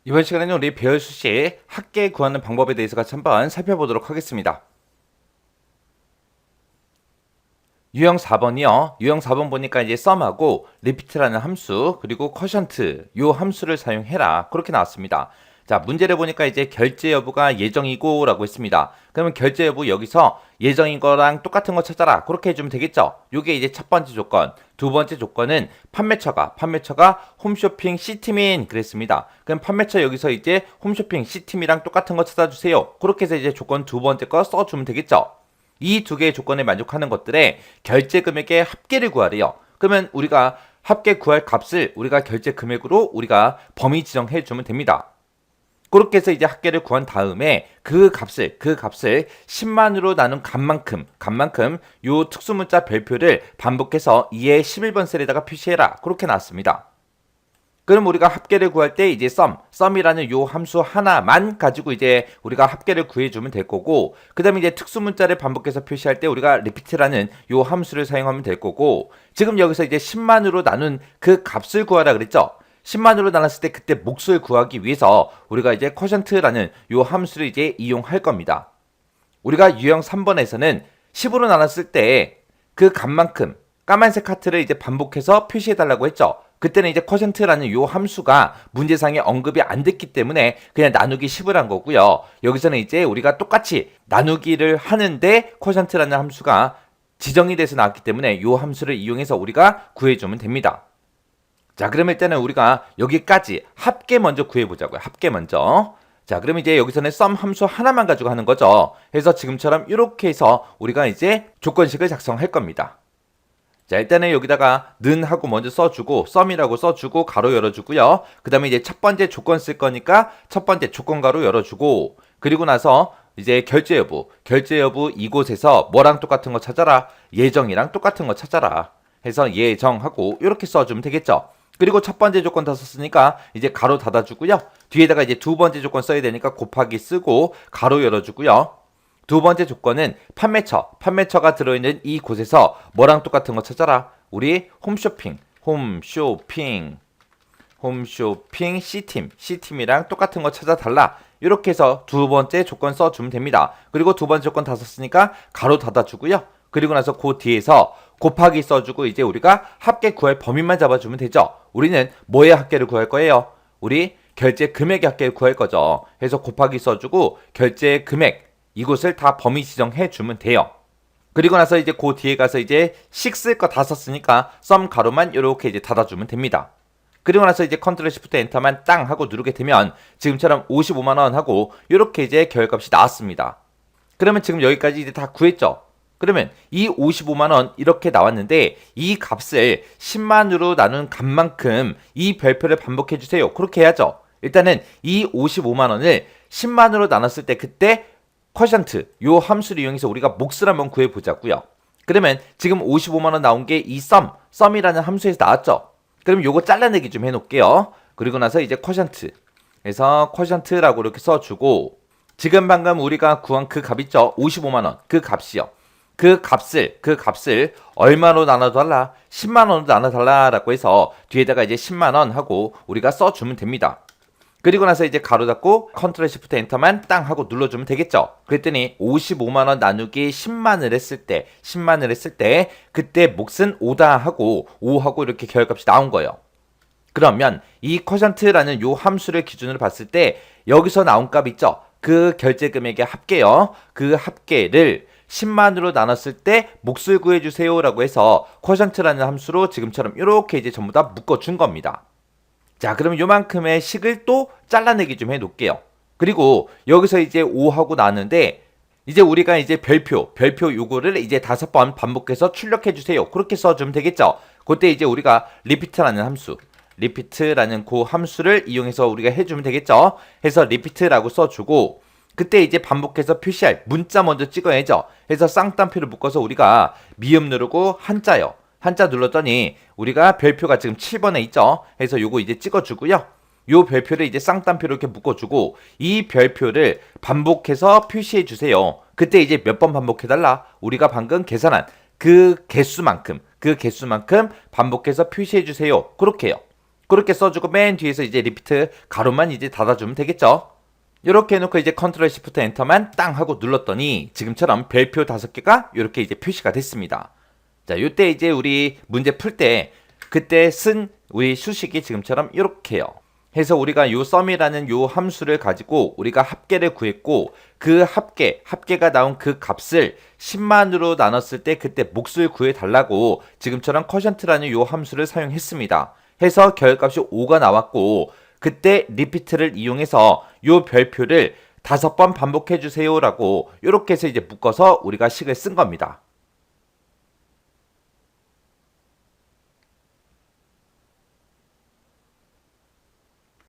이번 시간에는 우리 배열 수식 합계 구하는 방법에 대해서 같이 한번 살펴보도록 하겠습니다. 유형 4번이요. 유형 4번 보니까 이제 썸하고 리피트라는 함수 그리고 쿼션트 요 함수를 사용해라 그렇게 나왔습니다. 자, 문제를 보니까 이제 결제 여부가 예정이고 라고 했습니다. 그러면 결제 여부 여기서 예정인 거랑 똑같은 거 찾아라 그렇게 해주면 되겠죠. 요게 이제 첫 번째 조건. 두 번째 조건은 판매처가 홈쇼핑 C팀인 그랬습니다. 그럼 판매처 여기서 이제 홈쇼핑 C팀이랑 똑같은 거 찾아주세요. 그렇게 해서 이제 조건 두 번째 거 써주면 되겠죠. 이 두 개의 조건에 만족하는 것들의 결제 금액의 합계를 구하래요. 그러면 우리가 합계 구할 값을 우리가 결제 금액으로 우리가 범위 지정해 주면 됩니다. 그렇게 해서 이제 합계를 구한 다음에 그 값을 10만으로 나눈 값만큼 요 특수문자 별표를 반복해서 2의 11번 셀에다가 표시해라. 그렇게 나왔습니다. 그럼 우리가 합계를 구할 때 이제 썸이라는 요 함수 하나만 가지고 이제 우리가 합계를 구해주면 될 거고, 그 다음에 이제 특수문자를 반복해서 표시할 때 우리가 리피트라는 요 함수를 사용하면 될 거고, 지금 여기서 이제 10만으로 나눈 그 값을 구하라 그랬죠? 10만으로 나눴을 때 그때 몫을 구하기 위해서 우리가 이제 쿼션트라는 요 함수를 이제 이용할 겁니다. 우리가 유형 3번에서는 10으로 나눴을 때 그 값만큼 까만색 하트를 이제 반복해서 표시해달라고 했죠. 그때는 이제 쿼션트라는 요 함수가 문제상에 언급이 안 됐기 때문에 그냥 나누기 10을 한 거고요. 여기서는 이제 우리가 똑같이 나누기를 하는데 쿼션트라는 함수가 지정이 돼서 나왔기 때문에 요 함수를 이용해서 우리가 구해주면 됩니다. 자, 그럼 일단은 우리가 여기까지 합계 먼저 구해보자고요. 합계 먼저. 자, 그럼 이제 여기서는 썸 함수 하나만 가지고 하는 거죠. 그래서 지금처럼 이렇게 해서 우리가 이제 조건식을 작성할 겁니다. 자, 일단은 여기다가 는 하고 먼저 써주고 썸이라고 써주고 가로 열어주고요. 그 다음에 이제 첫 번째 조건 쓸 거니까 첫 번째 조건 가로 열어주고, 그리고 나서 이제 결제 여부 이곳에서 뭐랑 똑같은 거 찾아라, 예정이랑 똑같은 거 찾아라 해서 예정하고 이렇게 써주면 되겠죠. 그리고 첫 번째 조건 다 썼으니까 이제 가로 닫아주고요. 뒤에다가 이제 두 번째 조건 써야 되니까 곱하기 쓰고 가로 열어주고요. 두 번째 조건은 판매처가 들어있는 이곳에서 뭐랑 똑같은 거 찾아라. 우리 홈쇼핑 C팀이랑 똑같은 거 찾아달라. 이렇게 해서 두 번째 조건 써주면 됩니다. 그리고 두 번째 조건 다 썼으니까 가로 닫아주고요. 그리고 나서 그 뒤에서 곱하기 써주고 이제 우리가 합계 구할 범위만 잡아주면 되죠. 우리는 뭐의 합계를 구할 거예요? 우리 결제 금액의 합계를 구할 거죠. 해서 곱하기 써주고 결제 금액 이곳을 다 범위 지정해 주면 돼요. 그리고 나서 이제 그 뒤에 가서 이제 식 쓸 거 다 썼으니까 썸 가로만 이렇게 이제 닫아주면 됩니다. 그리고 나서 이제 컨트롤 시프트 엔터만 땅 하고 누르게 되면 지금처럼 55만 원 하고 이렇게 이제 결값이 나왔습니다. 그러면 지금 여기까지 이제 다 구했죠. 그러면 이 55만 원 이렇게 나왔는데 이 값을 10만으로 나눈 값만큼 이 별표를 반복해 주세요. 그렇게 해야죠. 일단은 이 55만 원을 10만으로 나눴을 때 그때 쿼션트 요 함수를 이용해서 우리가 몫을 한번 구해 보자고요. 그러면 지금 55만 원 나온 게 이 썸이라는 함수에서 나왔죠. 그럼 요거 잘라내기 좀 해놓을게요. 그리고 나서 이제 쿼션트 그래서 쿼션트라고 이렇게 써주고, 지금 방금 우리가 구한 그 값 있죠. 55만 원 그 값이요. 그 값을 얼마로 나눠달라? 10만 원으로 나눠달라라고 해서 뒤에다가 이제 10만 원 하고 우리가 써주면 됩니다. 그리고 나서 이제 가로 닫고 컨트롤 시프트 엔터만 땅 하고 눌러주면 되겠죠. 그랬더니 55만 원 나누기 10만을 했을 때 그때 몫은 5다 하고 5하고 이렇게 결값이 나온 거예요. 그러면 이 쿼션트라는 요 함수를 기준으로 봤을 때 여기서 나온 값 있죠. 그 결제 금액의 합계요. 그 합계를 10만으로 나눴을 때 몫을 구해주세요 라고 해서 쿼션트라는 함수로 지금처럼 이렇게 이제 전부 다 묶어준 겁니다. 자, 그럼 요만큼의 식을 또 잘라내기 좀 해놓을게요. 그리고 여기서 이제 5하고 나왔는데 이제 우리가 이제 별표 요거를 이제 5번 반복해서 출력해주세요. 그렇게 써주면 되겠죠. 그때 이제 우리가 리피트라는 그 함수를 이용해서 우리가 해주면 되겠죠. 해서 리피트라고 써주고, 그때 이제 반복해서 표시할 문자 먼저 찍어야죠. 해서 쌍따옴표를 묶어서 우리가 미음 누르고 한자 눌렀더니 우리가 별표가 지금 7번에 있죠. 해서 요거 이제 찍어주고요. 요 별표를 이제 쌍따옴표로 이렇게 묶어주고 이 별표를 반복해서 표시해 주세요. 그때 이제 몇 번 반복해달라? 우리가 방금 계산한 그 개수만큼 반복해서 표시해 주세요. 그렇게 해요. 그렇게 써주고 맨 뒤에서 이제 리피트 가로만 이제 닫아주면 되겠죠. 이렇게 해놓고 이제 컨트롤 시프트 엔터만 땅 하고 눌렀더니 지금처럼 별표 5개가 이렇게 이제 표시가 됐습니다. 자, 요때 이제 우리 문제 풀 때 그때 쓴 우리 수식이 지금처럼 이렇게요. 해서 우리가 요 썸이라는 요 함수를 가지고 우리가 합계를 구했고 그 합계가 나온 그 값을 10만으로 나눴을 때 그때 몫을 구해달라고 지금처럼 쿼션트라는 요 함수를 사용했습니다. 해서 결과값이 5가 나왔고 그때 리피트를 이용해서 요 별표를 5번 반복해 주세요라고 이렇게 해서 이제 묶어서 우리가 식을 쓴 겁니다.